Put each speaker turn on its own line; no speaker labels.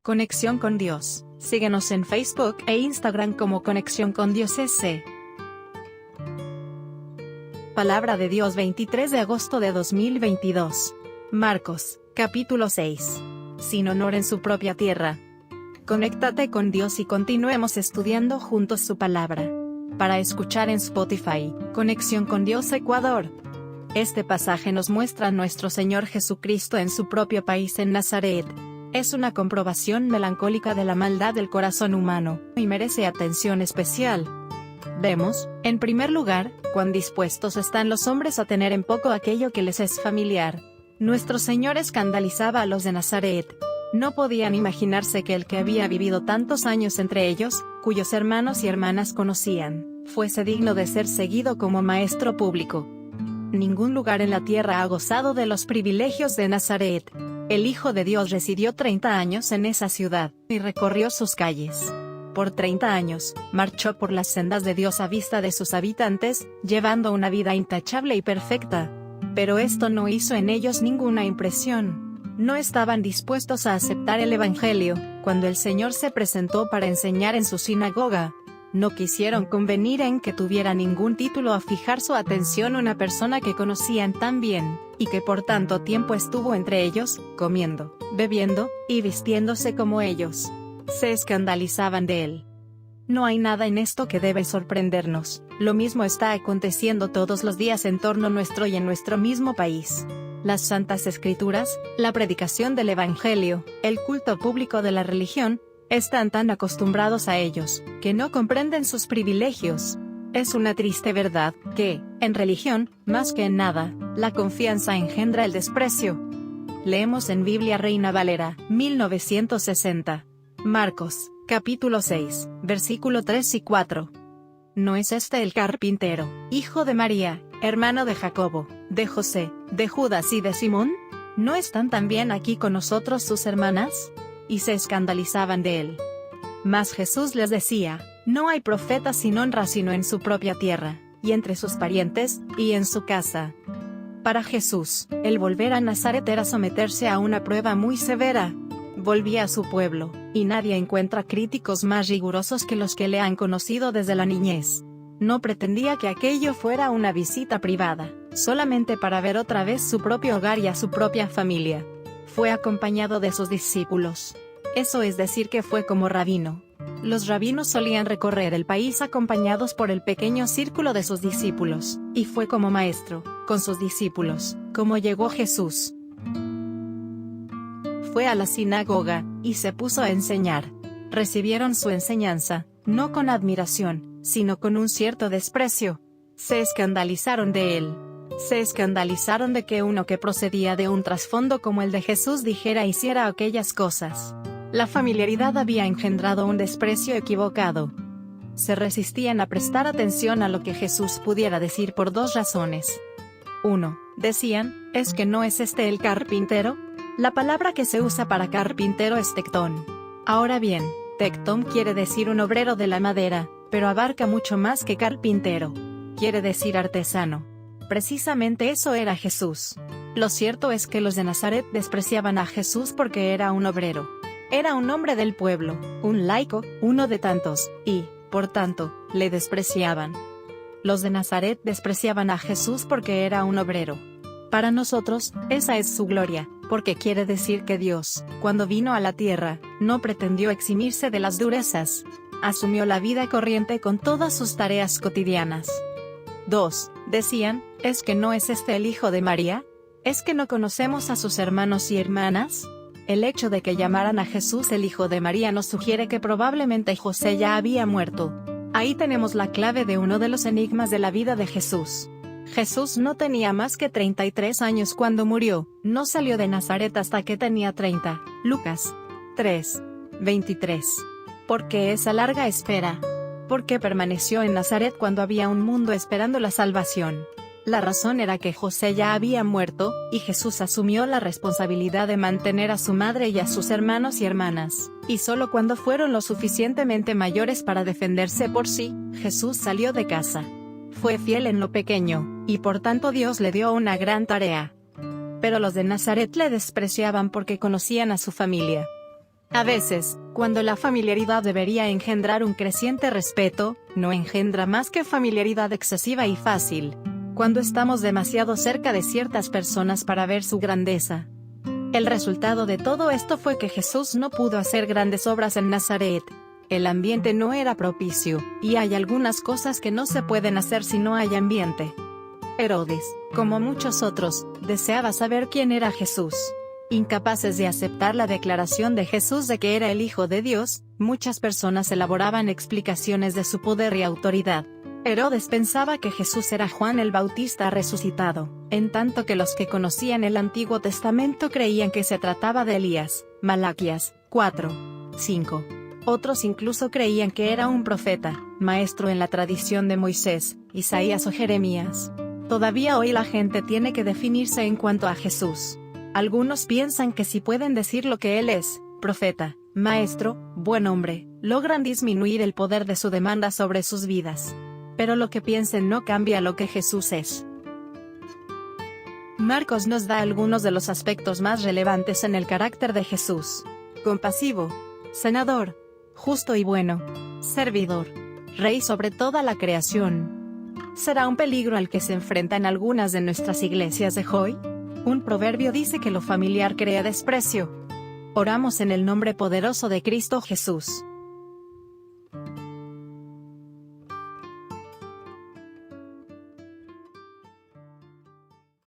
Conexión con Dios. Síguenos en Facebook e Instagram como Conexión con Dios SC. Palabra de Dios 23 de agosto de 2022. Marcos, capítulo 6. Sin honor en su propia tierra. Conéctate con Dios y continuemos estudiando juntos su palabra. Para escuchar en Spotify, Conexión con Dios Ecuador. Este pasaje nos muestra a nuestro Señor Jesucristo en su propio país en Nazaret. Es una comprobación melancólica de la maldad del corazón humano, y merece atención especial. Vemos, en primer lugar, cuán dispuestos están los hombres a tener en poco aquello que les es familiar. Nuestro Señor escandalizaba a los de Nazaret. No podían imaginarse que el que había vivido tantos años entre ellos, cuyos hermanos y hermanas conocían, fuese digno de ser seguido como maestro público. Ningún lugar en la tierra ha gozado de los privilegios de Nazaret. El Hijo de Dios residió 30 años en esa ciudad, y recorrió sus calles. Por 30 años, marchó por las sendas de Dios a vista de sus habitantes, llevando una vida intachable y perfecta. Pero esto no hizo en ellos ninguna impresión. No estaban dispuestos a aceptar el Evangelio, cuando el Señor se presentó para enseñar en su sinagoga. No quisieron convenir en que tuviera ningún título a fijar su atención una persona que conocían tan bien, y que por tanto tiempo estuvo entre ellos, comiendo, bebiendo, y vistiéndose como ellos. Se escandalizaban de él. No hay nada en esto que debe sorprendernos, lo mismo está aconteciendo todos los días en torno nuestro y en nuestro mismo país. Las Santas Escrituras, la predicación del Evangelio, el culto público de la religión, están tan acostumbrados a ellos, que no comprenden sus privilegios. Es una triste verdad, que, en religión, más que en nada, la confianza engendra el desprecio. Leemos en Biblia Reina Valera, 1960. Marcos, capítulo 6, versículo 3 y 4. ¿No es este el carpintero, hijo de María, hermano de Jacobo, de José, de Judas y de Simón? ¿No están también aquí con nosotros sus hermanas? Y se escandalizaban de él. Mas Jesús les decía, no hay profeta sin honra sino en su propia tierra, y entre sus parientes, y en su casa. Para Jesús, el volver a Nazaret era someterse a una prueba muy severa. Volvía a su pueblo, y nadie encuentra críticos más rigurosos que los que le han conocido desde la niñez. No pretendía que aquello fuera una visita privada, solamente para ver otra vez su propio hogar y a su propia familia. Fue acompañado de sus discípulos. Eso es decir que fue como rabino. Los rabinos solían recorrer el país acompañados por el pequeño círculo de sus discípulos, y fue como maestro, con sus discípulos, como llegó Jesús. Fue a la sinagoga, y se puso a enseñar. Recibieron su enseñanza, no con admiración, sino con un cierto desprecio. Se escandalizaron de él. Se escandalizaron de que uno que procedía de un trasfondo como el de Jesús dijera e hiciera aquellas cosas. La familiaridad había engendrado un desprecio equivocado. Se resistían a prestar atención a lo que Jesús pudiera decir por dos razones. 1. Decían, ¿es que no es este el carpintero? La palabra que se usa para carpintero es tectón. Ahora bien, tectón quiere decir un obrero de la madera, pero abarca mucho más que carpintero. Quiere decir artesano. Precisamente eso era Jesús. Lo cierto es que los de Nazaret despreciaban a Jesús porque era un obrero. Era un hombre del pueblo, un laico, uno de tantos, y, por tanto, le despreciaban. Los de Nazaret despreciaban a Jesús porque era un obrero. Para nosotros, esa es su gloria, porque quiere decir que Dios, cuando vino a la tierra, no pretendió eximirse de las durezas. Asumió la vida corriente con todas sus tareas cotidianas. 2. Decían, ¿es que no es este el hijo de María? ¿Es que no conocemos a sus hermanos y hermanas? El hecho de que llamaran a Jesús el hijo de María nos sugiere que probablemente José ya había muerto. Ahí tenemos la clave de uno de los enigmas de la vida de Jesús. Jesús no tenía más que 33 años cuando murió, no salió de Nazaret hasta que tenía 30. Lucas 3, 23. ¿Por qué esa larga espera? ¿Por qué permaneció en Nazaret cuando había un mundo esperando la salvación? La razón era que José ya había muerto, y Jesús asumió la responsabilidad de mantener a su madre y a sus hermanos y hermanas, y solo cuando fueron lo suficientemente mayores para defenderse por sí, Jesús salió de casa. Fue fiel en lo pequeño, y por tanto Dios le dio una gran tarea. Pero los de Nazaret le despreciaban porque conocían a su familia. A veces, cuando la familiaridad debería engendrar un creciente respeto, no engendra más que familiaridad excesiva y fácil. Cuando estamos demasiado cerca de ciertas personas para ver su grandeza. El resultado de todo esto fue que Jesús no pudo hacer grandes obras en Nazaret. El ambiente no era propicio, y hay algunas cosas que no se pueden hacer si no hay ambiente. Herodes, como muchos otros, deseaba saber quién era Jesús. Incapaces de aceptar la declaración de Jesús de que era el Hijo de Dios, muchas personas elaboraban explicaciones de su poder y autoridad. Herodes pensaba que Jesús era Juan el Bautista resucitado, en tanto que los que conocían el Antiguo Testamento creían que se trataba de Elías, Malaquías 4:5. Otros incluso creían que era un profeta, maestro en la tradición de Moisés, Isaías o Jeremías. Todavía hoy la gente tiene que definirse en cuanto a Jesús. Algunos piensan que si pueden decir lo que él es, profeta, maestro, buen hombre, logran disminuir el poder de su demanda sobre sus vidas. Pero lo que piensen no cambia lo que Jesús es. Marcos nos da algunos de los aspectos más relevantes en el carácter de Jesús. Compasivo, sanador, justo y bueno, servidor, rey sobre toda la creación. ¿Será un peligro al que se enfrentan algunas de nuestras iglesias de hoy? Un proverbio dice que lo familiar crea desprecio. Oramos en el nombre poderoso de Cristo Jesús.